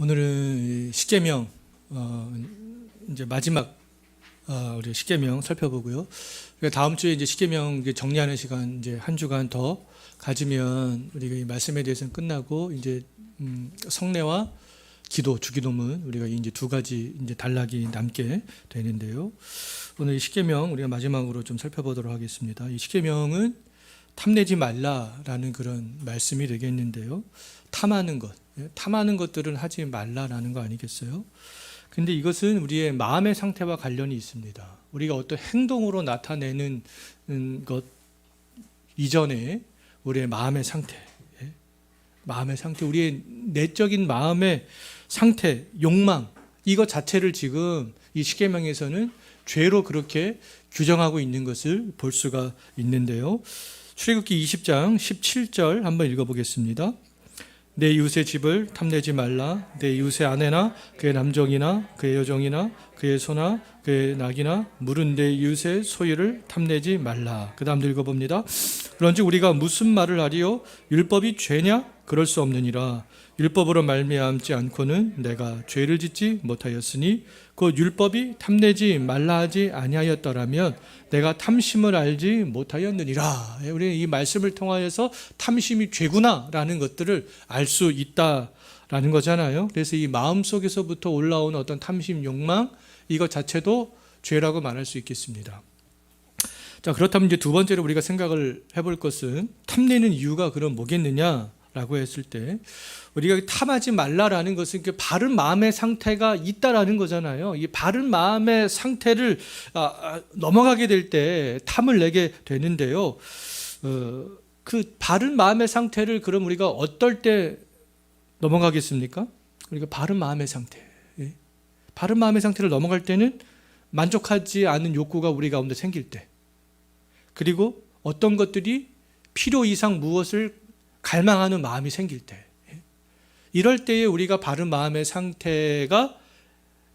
오늘은 십계명 이제 마지막 우리 십계명 살펴보고요. 다음 주에 이제 십계명 정리하는 시간 이제 한 주간 더 가지면 우리가 이 말씀에 대해서는 끝나고 이제 성례와 기도, 주기도문 우리가 이제 두 가지 이제 단락이 남게 되는데요. 오늘 이 십계명 우리가 마지막으로 좀 살펴보도록 하겠습니다. 이 십계명은 탐내지 말라라는 그런 말씀이 되겠는데요. 탐하는 것들은 하지 말라라는 거 아니겠어요? 근데 이것은 우리의 마음의 상태와 관련이 있습니다. 우리가 어떤 행동으로 나타내는 것 이전에 우리의 마음의 상태, 우리의 내적인 마음의 상태, 욕망, 이것 자체를 지금 이 십계명에서는 죄로 그렇게 규정하고 있는 것을 볼 수가 있는데요. 출애굽기 20장 17절 한번 읽어보겠습니다. 내 이웃의 집을 탐내지 말라. 내 이웃의 아내나 그의 남종이나 그의 여종이나 그의 소나 그의 낙이나 물은 내 이웃의 소유를 탐내지 말라. 그 다음도 읽어봅니다. 그런즉 우리가 무슨 말을 하리요? 율법이 죄냐? 그럴 수 없느니라. 율법으로 말미암지 않고는 내가 죄를 짓지 못하였으니 그 율법이 탐내지 말라 하지 아니하였더라면 내가 탐심을 알지 못하였느니라. 우리 이 말씀을 통하여서 탐심이 죄구나라는 것들을 알 수 있다라는 거잖아요. 그래서 이 마음 속에서부터 올라오는 어떤 탐심, 욕망 이것 자체도 죄라고 말할 수 있겠습니다. 자, 그렇다면 이제 두 번째로 우리가 생각을 해볼 것은 탐내는 이유가 그럼 뭐겠느냐라고 했을 때 우리가 탐하지 말라라는 것은 바른 마음의 상태가 있다라는 거잖아요. 이 바른 마음의 상태를 넘어가게 될 때 탐을 내게 되는데요. 그 바른 마음의 상태를 그럼 우리가 어떨 때 넘어가겠습니까? 우리가 바른 마음의 상태, 바른 마음의 상태를 넘어갈 때는 만족하지 않은 욕구가 우리 가운데 생길 때, 그리고 어떤 것들이 필요 이상 무엇을 갈망하는 마음이 생길 때, 이럴 때에 우리가 바른 마음의 상태가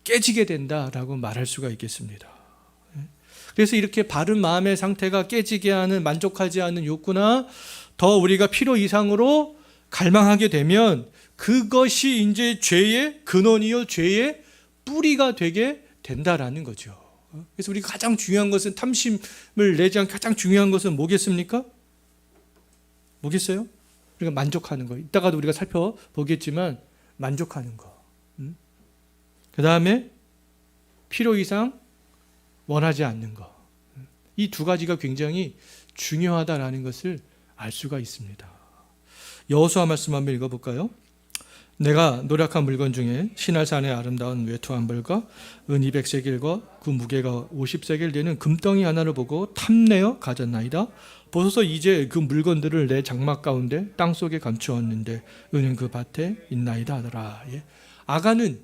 깨지게 된다라고 말할 수가 있겠습니다. 그래서 이렇게 바른 마음의 상태가 깨지게 하는 만족하지 않는 욕구나 더 우리가 필요 이상으로 갈망하게 되면 그것이 이제 죄의 근원이요 죄의 뿌리가 되게 된다라는 거죠. 그래서 우리가 가장 중요한 것은 탐심을 내지 않고 가장 중요한 것은 뭐겠습니까? 뭐겠어요? 우리가 만족하는 거. 이따가도 우리가 살펴보겠지만 만족하는 거. 그 다음에 필요 이상 원하지 않는 거. 이 두 가지가 굉장히 중요하다라는 것을 알 수가 있습니다. 여호수아 말씀 한번 읽어볼까요? 내가 노력한 물건 중에 시날산의 아름다운 외투한 벌과 은 200세겔과 그 무게가 50세겔 되는 금덩이 하나를 보고 탐내어 가졌나이다. 보소서 이제 그 물건들을 내 장막 가운데 땅속에 감추었는데 은은 그 밭에 있나이다 하더라. 아가는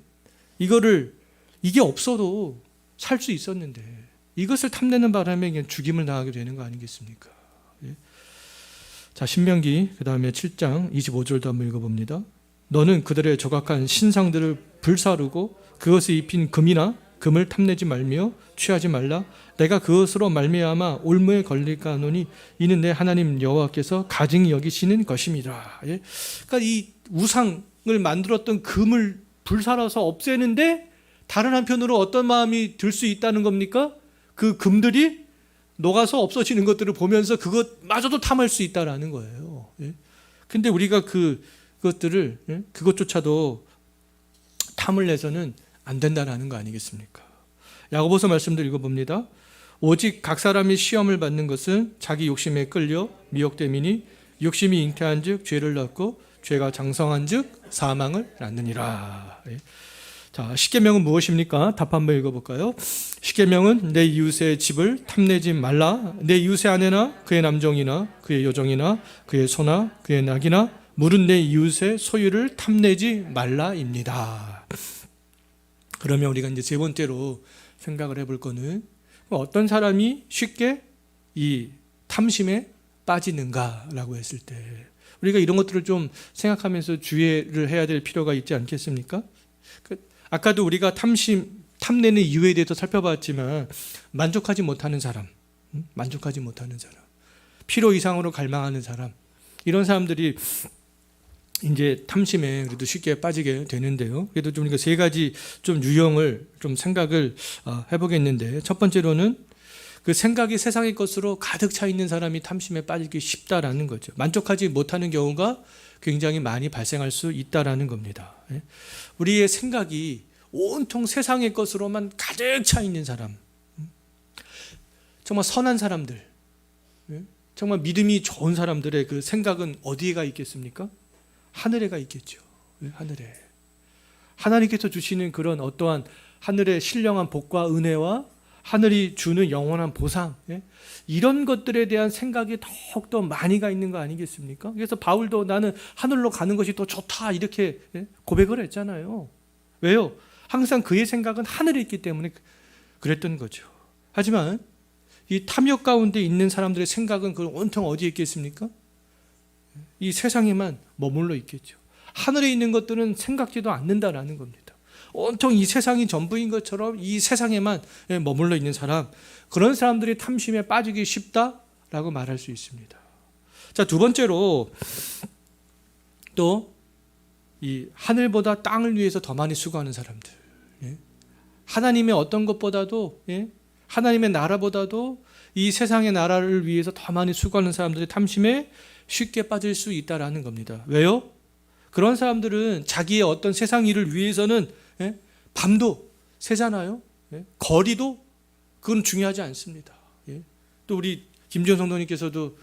이게 없어도 살 수 있었는데 이것을 탐내는 바람에 그냥 죽임을 당하게 되는 거 아니겠습니까? 자, 신명기 그 다음에 7장 25절도 한번 읽어봅니다. 너는 그들의 조각한 신상들을 불사르고 그것을 입힌 금을 탐내지 말며 취하지 말라. 내가 그것으로 말미암아 올무에 걸릴까 하노니 이는 내 하나님 여호와께서 가증히 여기시는 것입니다. 그러니까 이 우상을 만들었던 금을 불살아서 없애는데 다른 한편으로 어떤 마음이 들 수 있다는 겁니까? 그 금들이 녹아서 없어지는 것들을 보면서 그것마저도 탐할 수 있다라는 거예요. 근데 우리가 그것조차도 탐을 내서는 안 된다는 거 아니겠습니까? 야고보서 말씀도 읽어봅니다. 오직 각 사람이 시험을 받는 것은 자기 욕심에 끌려 미혹됨이니 욕심이 잉태한 즉 죄를 낳고 죄가 장성한 즉 사망을 낳느니라. 자, 십계명은 무엇입니까? 답 한번 읽어볼까요? 십계명은 내 이웃의 집을 탐내지 말라. 내 이웃의 아내나 그의 남종이나 그의 여종이나 그의 소나 그의 낙이나 물은 내 이웃의 소유를 탐내지 말라입니다. 그러면 우리가 이제 세 번째로 생각을 해볼 거는 어떤 사람이 쉽게 이 탐심에 빠지는가라고 했을 때 우리가 이런 것들을 좀 생각하면서 주의를 해야 될 필요가 있지 않겠습니까? 아까도 우리가 탐내는 이유에 대해서 살펴봤지만 만족하지 못하는 사람, 필요 이상으로 갈망하는 사람, 이런 사람들이 이제 탐심에 그래도 쉽게 빠지게 되는데요. 그래도 좀 우리가 세 가지 좀 유형을 좀 생각을 해보겠는데, 첫 번째로는 그 생각이 세상의 것으로 가득 차 있는 사람이 탐심에 빠지기 쉽다라는 거죠. 만족하지 못하는 경우가 굉장히 많이 발생할 수 있다라는 겁니다. 우리의 생각이 온통 세상의 것으로만 가득 차 있는 사람, 정말 선한 사람들, 정말 믿음이 좋은 사람들의 그 생각은 어디에가 있겠습니까? 하늘에가 있겠죠. 하늘에. 하나님께서 주시는 그런 어떠한 하늘의 신령한 복과 은혜와 하늘이 주는 영원한 보상, 이런 것들에 대한 생각이 더욱더 많이 가 있는 거 아니겠습니까? 그래서 바울도 나는 하늘로 가는 것이 더 좋다 이렇게 고백을 했잖아요. 왜요? 항상 그의 생각은 하늘에 있기 때문에 그랬던 거죠. 하지만 이 탐욕 가운데 있는 사람들의 생각은 그 온통 어디에 있겠습니까? 이 세상에만 머물러 있겠죠. 하늘에 있는 것들은 생각지도 않는다라는 겁니다. 온통 이 세상이 전부인 것처럼 이 세상에만 머물러 있는 사람, 그런 사람들이 탐심에 빠지기 쉽다라고 말할 수 있습니다. 자, 두 번째로 또 이 하늘보다 땅을 위해서 더 많이 수고하는 사람들, 하나님의 어떤 것보다도, 하나님의 나라보다도 이 세상의 나라를 위해서 더 많이 수고하는 사람들이 탐심에 쉽게 빠질 수 있다라는 겁니다. 왜요? 그런 사람들은 자기의 어떤 세상 일을 위해서는 밤도 새잖아요. 거리도 그건 중요하지 않습니다. 또 우리 김지현 성도님께서도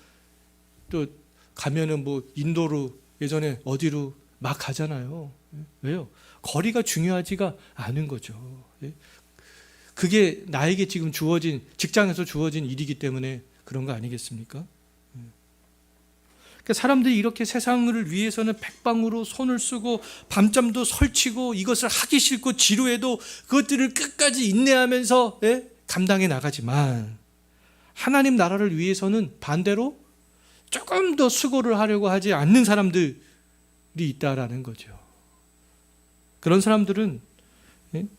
또 가면은 뭐 인도로 예전에 어디로 막 가잖아요. 왜요? 거리가 중요하지가 않은 거죠. 그게 나에게 지금 주어진, 직장에서 주어진 일이기 때문에 그런 거 아니겠습니까? 그러니까 사람들이 이렇게 세상을 위해서는 백방으로 손을 쓰고 밤잠도 설치고 이것을 하기 싫고 지루해도 그것들을 끝까지 인내하면서 감당해 나가지만, 하나님 나라를 위해서는 반대로 조금 더 수고를 하려고 하지 않는 사람들이 있다라는 거죠. 그런 사람들은,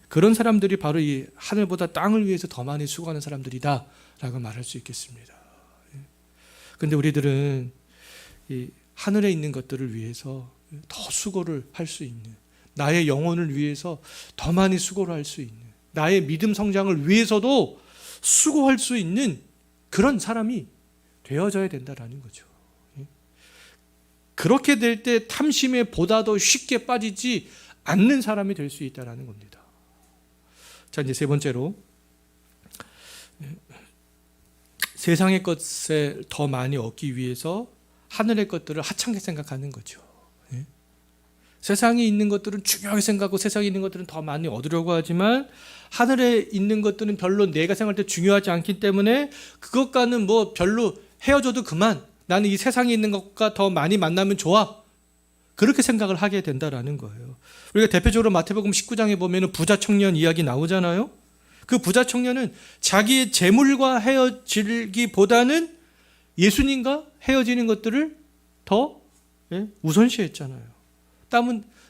그런 사람들이 바로 이 하늘보다 땅을 위해서 더 많이 수고하는 사람들이다라고 말할 수 있겠습니다. 그런데 우리들은 이 하늘에 있는 것들을 위해서 더 수고를 할 수 있는, 나의 영혼을 위해서 더 많이 수고를 할 수 있는, 나의 믿음 성장을 위해서도 수고할 수 있는 그런 사람이 되어져야 된다라는 거죠. 그렇게 될 때 탐심에 보다 더 쉽게 빠지지 않는 사람이 될 수 있다라는 겁니다. 자, 이제 세 번째로, 세상의 것에 더 많이 얻기 위해서 하늘의 것들을 하찮게 생각하는 거죠. 세상에 있는 것들은 중요하게 생각하고 세상에 있는 것들은 더 많이 얻으려고 하지만 하늘에 있는 것들은 별로 내가 생각할 때 중요하지 않기 때문에 그것과는 뭐 별로 헤어져도 그만, 나는 이 세상에 있는 것과 더 많이 만나면 좋아, 그렇게 생각을 하게 된다라는 거예요. 우리가 대표적으로 마태복음 19장에 보면 부자 청년 이야기 나오잖아요. 그 부자 청년은 자기의 재물과 헤어지기보다는 예수님과 헤어지는 것들을 더 우선시했잖아요.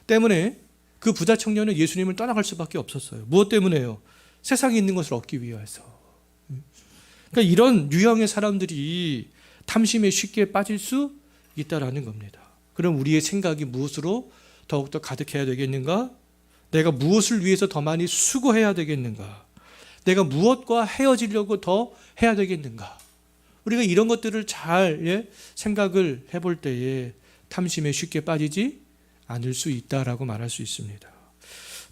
때문에 그 부자 청년은 예수님을 떠나갈 수밖에 없었어요. 무엇 때문에요? 세상에 있는 것을 얻기 위해서. 그러니까 이런 유형의 사람들이 탐심에 쉽게 빠질 수 있다라는 겁니다. 그럼 우리의 생각이 무엇으로 더욱더 가득해야 되겠는가? 내가 무엇을 위해서 더 많이 수고해야 되겠는가? 내가 무엇과 헤어지려고 더 해야 되겠는가? 우리가 이런 것들을 잘 생각을 해볼 때에 탐심에 쉽게 빠지지 않을 수 있다라고 말할 수 있습니다.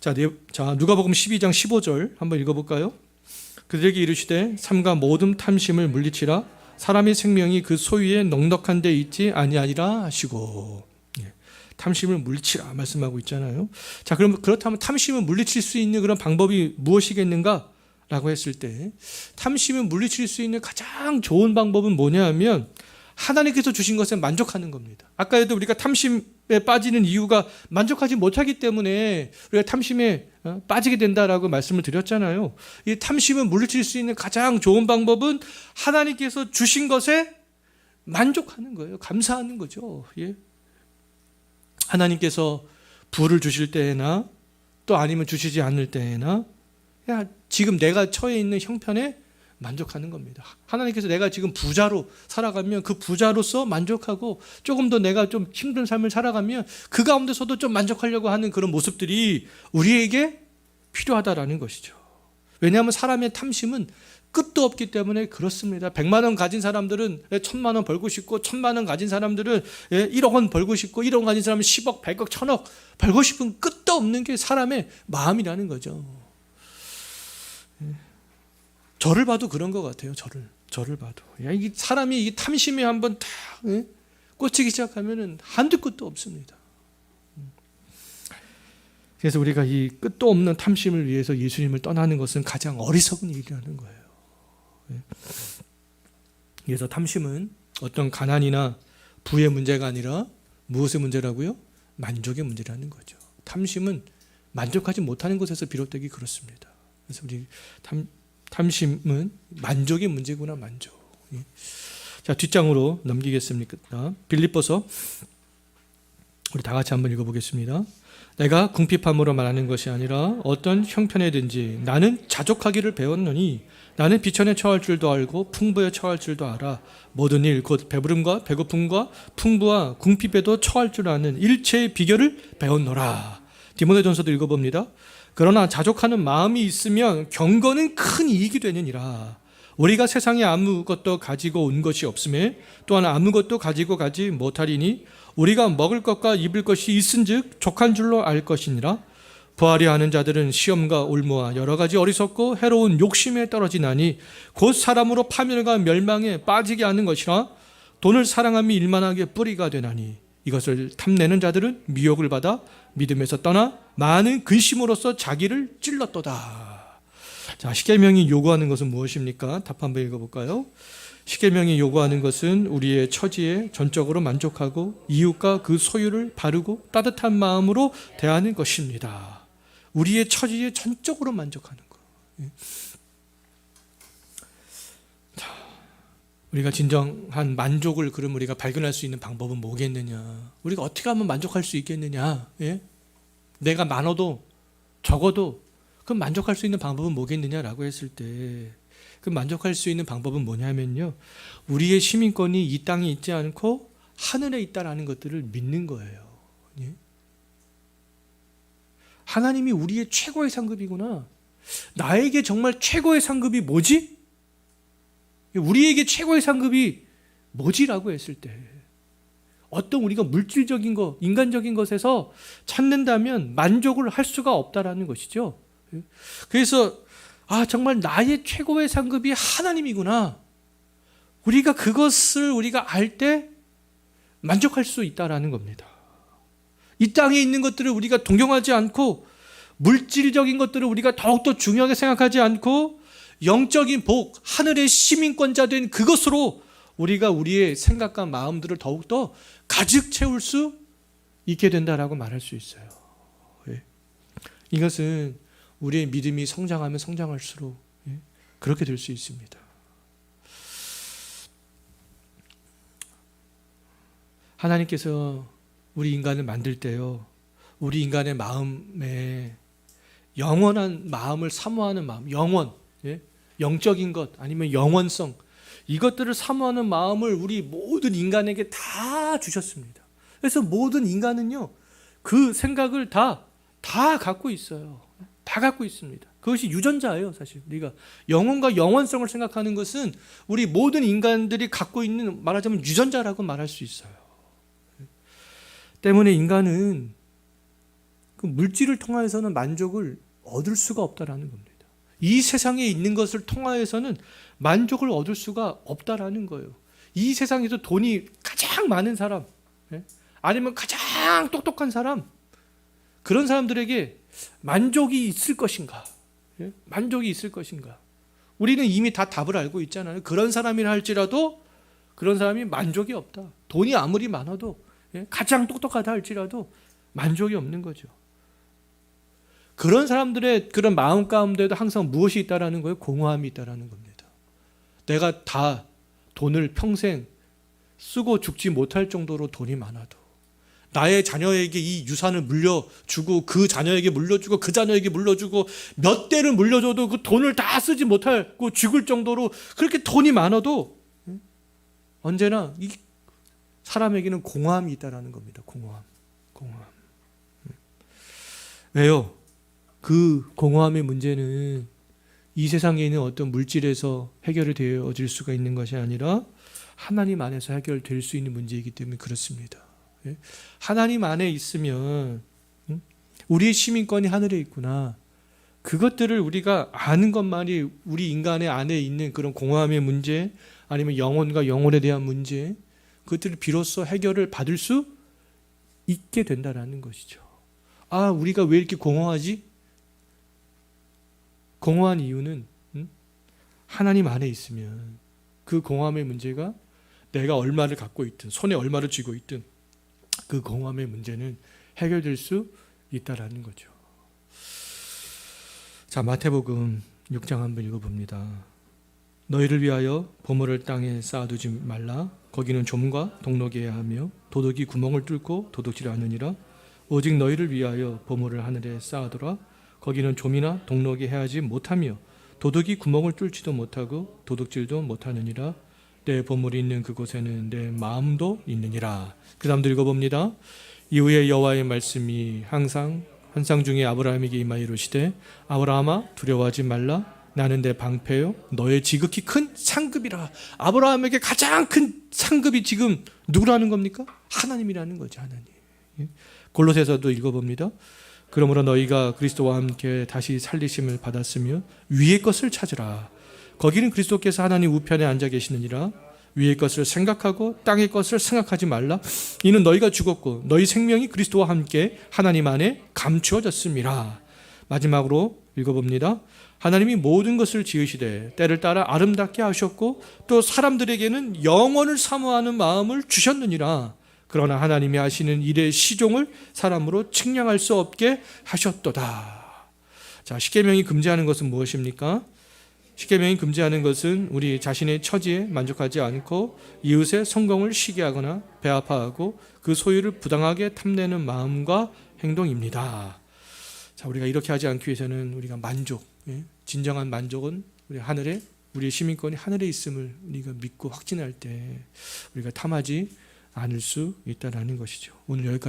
자, 누가복음 12장 15절 한번 읽어볼까요? 그들에게 이르시되 삼가 모든 탐심을 물리치라, 사람의 생명이 그 소유에 넉넉한 데 있지 아니하리라 하시고, 탐심을 물리치라 말씀하고 있잖아요. 자, 그럼 그렇다면 탐심을 물리칠 수 있는 그런 방법이 무엇이겠는가? 라고 했을 때 탐심을 물리칠 수 있는 가장 좋은 방법은 뭐냐 하면 하나님께서 주신 것에 만족하는 겁니다. 아까에도 우리가 탐심에 빠지는 이유가 만족하지 못하기 때문에 우리가 탐심에 빠지게 된다라고 말씀을 드렸잖아요. 이 탐심을 물리칠 수 있는 가장 좋은 방법은 하나님께서 주신 것에 만족하는 거예요. 감사하는 거죠. 하나님께서 부를 주실 때나 또 아니면 주시지 않을 때나 지금 내가 처해 있는 형편에 만족하는 겁니다. 하나님께서 내가 지금 부자로 살아가면 그 부자로서 만족하고 조금 더 내가 좀 힘든 삶을 살아가면 그 가운데서도 좀 만족하려고 하는 그런 모습들이 우리에게 필요하다라는 것이죠. 왜냐하면 사람의 탐심은 끝도 없기 때문에 그렇습니다. 100만 원 가진 사람들은 1000만 원 벌고 싶고 1000만 원 가진 사람들은 1억 원 벌고 싶고 1억 원 가진 사람은 10억, 100억, 1000억 벌고 싶은 끝도 없는 게 사람의 마음이라는 거죠. 저를 봐도 그런 것 같아요. 저를 봐도. 이 사람이 이 탐심에 한번 딱 꽂히기 시작하면은 한두 끝도 없습니다. 그래서 우리가 이 끝도 없는 탐심을 위해서 예수님을 떠나는 것은 가장 어리석은 일이라는 거예요. 그래서 탐심은 어떤 가난이나 부의 문제가 아니라 무엇의 문제라고요? 만족의 문제라는 거죠. 탐심은 만족하지 못하는 것에서 비롯되기 그렇습니다. 그래서 우리 탐심은 만족의 문제구나, 만족. 자, 뒷장으로 넘기겠습니다. 빌립보서 우리 다 같이 한번 읽어보겠습니다. 내가 궁핍함으로 말하는 것이 아니라 어떤 형편에든지 나는 자족하기를 배웠노니 나는 비천에 처할 줄도 알고 풍부에 처할 줄도 알아. 모든 일 곧 배부름과 배고픔과 풍부와 궁핍에도 처할 줄 아는 일체의 비결을 배웠노라. 디모데전서도 읽어봅니다. 그러나 자족하는 마음이 있으면 경건은 큰 이익이 되느니라. 우리가 세상에 아무것도 가지고 온 것이 없음에 또한 아무것도 가지고 가지 못하리니 우리가 먹을 것과 입을 것이 있은즉 족한 줄로 알 것이니라. 부하려 하는 자들은 시험과 올무와 여러 가지 어리석고 해로운 욕심에 떨어지나니 곧 사람으로 파멸과 멸망에 빠지게 하는 것이라. 돈을 사랑함이 일만하게 뿌리가 되나니 이것을 탐내는 자들은 미혹을 받아 믿음에서 떠나 많은 근심으로써 자기를 찔렀도다. 자, 십계명이 요구하는 것은 무엇입니까? 답 한번 읽어볼까요? 십계명이 요구하는 것은 우리의 처지에 전적으로 만족하고 이웃과 그 소유를 바르고 따뜻한 마음으로 대하는 것입니다. 우리의 처지에 전적으로 만족하는 것. 자, 우리가 진정한 만족을 그럼 우리가 발견할 수 있는 방법은 뭐겠느냐? 우리가 어떻게 하면 만족할 수 있겠느냐? 예? 내가 많아도 적어도 그럼 만족할 수 있는 방법은 뭐겠느냐라고 했을 때 그 만족할 수 있는 방법은 뭐냐면요, 우리의 시민권이 이 땅에 있지 않고 하늘에 있다라는 것들을 믿는 거예요. 예? 하나님이 우리의 최고의 상급이구나. 나에게 정말 최고의 상급이 뭐지? 우리에게 최고의 상급이 뭐지라고 했을 때 어떤 우리가 물질적인 것, 인간적인 것에서 찾는다면 만족을 할 수가 없다라는 것이죠. 그래서 정말 나의 최고의 상급이 하나님이구나. 우리가 그것을 우리가 알 때 만족할 수 있다라는 겁니다. 이 땅에 있는 것들을 우리가 동경하지 않고 물질적인 것들을 우리가 더욱더 중요하게 생각하지 않고 영적인 복, 하늘의 시민권자 된 그것으로 우리가 우리의 생각과 마음들을 더욱더 가득 채울 수 있게 된다라고 말할 수 있어요. 이것은 우리의 믿음이 성장하면 성장할수록 그렇게 될 수 있습니다. 하나님께서 우리 인간을 만들 때요, 우리 인간의 마음에 영원한 마음을 사모하는 마음, 영원, 영적인 것 아니면 영원성, 이것들을 사모하는 마음을 우리 모든 인간에게 다 주셨습니다. 그래서 모든 인간은요, 그 생각을 다 갖고 있어요. 다 갖고 있습니다. 그것이 유전자예요. 사실 우리가 영혼과 영원성을 생각하는 것은 우리 모든 인간들이 갖고 있는, 말하자면 유전자라고 말할 수 있어요. 때문에 인간은 그 물질을 통하여서는 만족을 얻을 수가 없다라는 겁니다. 이 세상에 있는 것을 통하여서는 만족을 얻을 수가 없다라는 거예요. 이 세상에서 돈이 가장 많은 사람, 아니면 가장 똑똑한 사람, 그런 사람들에게 만족이 있을 것인가? 만족이 있을 것인가? 우리는 이미 다 답을 알고 있잖아요. 그런 사람이라 할지라도 그런 사람이 만족이 없다. 돈이 아무리 많아도, 가장 똑똑하다 할지라도 만족이 없는 거죠. 그런 사람들의 그런 마음 가운데도 항상 무엇이 있다라는 거예요? 공허함이 있다라는 겁니다. 내가 다 돈을 평생 쓰고 죽지 못할 정도로 돈이 많아도, 나의 자녀에게 이 유산을 물려주고 그 자녀에게 물려주고 그 자녀에게 물려주고 몇 대를 물려줘도 그 돈을 다 쓰지 못하고 죽을 정도로 그렇게 돈이 많아도 언제나 이 사람에게는 공허함이 있다라는 겁니다. 공허함. 왜요? 그 공허함의 문제는 이 세상에 있는 어떤 물질에서 해결이 되어질 수가 있는 것이 아니라 하나님 안에서 해결될 수 있는 문제이기 때문에 그렇습니다. 하나님 안에 있으면 우리의 시민권이 하늘에 있구나. 그것들을 우리가 아는 것만이 우리 인간의 안에 있는 그런 공허함의 문제 아니면 영혼과 영혼에 대한 문제 그것들을 비로소 해결을 받을 수 있게 된다는 것이죠. 아, 우리가 왜 이렇게 공허하지? 공허한 이유는 하나님 안에 있으면 그 공허함의 문제가 내가 얼마를 갖고 있든 손에 얼마를 쥐고 있든 그 공허함의 문제는 해결될 수 있다라는 거죠. 자, 마태복음 6장 한번 읽어봅니다. 너희를 위하여 보물을 땅에 쌓아두지 말라. 거기는 좀과 동록이어야 하며 도둑이 구멍을 뚫고 도둑질 않으니라. 오직 너희를 위하여 보물을 하늘에 쌓아두라. 거기는 좀이나 동록이 해하지 못하며 도둑이 구멍을 뚫지도 못하고 도둑질도 못하느니라. 내 보물이 있는 그곳에는 내 마음도 있느니라. 그 다음도 읽어봅니다. 이후에 여호와의 말씀이 항상 환상 중에 아브라함에게 임하여 이르시되 아브라함아 두려워하지 말라. 나는 내 방패요 너의 지극히 큰 상급이라. 아브라함에게 가장 큰 상급이 지금 누구라는 겁니까? 하나님이라는 거죠. 하나님. 골로새서도 읽어봅니다. 그러므로 너희가 그리스도와 함께 다시 살리심을 받았으며 위의 것을 찾으라. 거기는 그리스도께서 하나님 우편에 앉아 계시느니라. 위의 것을 생각하고 땅의 것을 생각하지 말라. 이는 너희가 죽었고 너희 생명이 그리스도와 함께 하나님 안에 감추어졌음이라. 마지막으로 읽어봅니다. 하나님이 모든 것을 지으시되 때를 따라 아름답게 하셨고 또 사람들에게는 영원을 사모하는 마음을 주셨느니라. 그러나 하나님이 하시는 일의 시종을 사람으로 측량할 수 없게 하셨도다. 자, 십계명이 금지하는 것은 무엇입니까? 십계명이 금지하는 것은 우리 자신의 처지에 만족하지 않고 이웃의 성공을 시기하거나 배아파하고 그 소유를 부당하게 탐내는 마음과 행동입니다. 자, 우리가 이렇게 하지 않기 위해서는 우리가 만족, 진정한 만족은 우리 하늘에 우리의 시민권이 하늘에 있음을 우리가 믿고 확신할 때 우리가 탐하지 않을 수 있다는 것이죠. 오늘 여기까지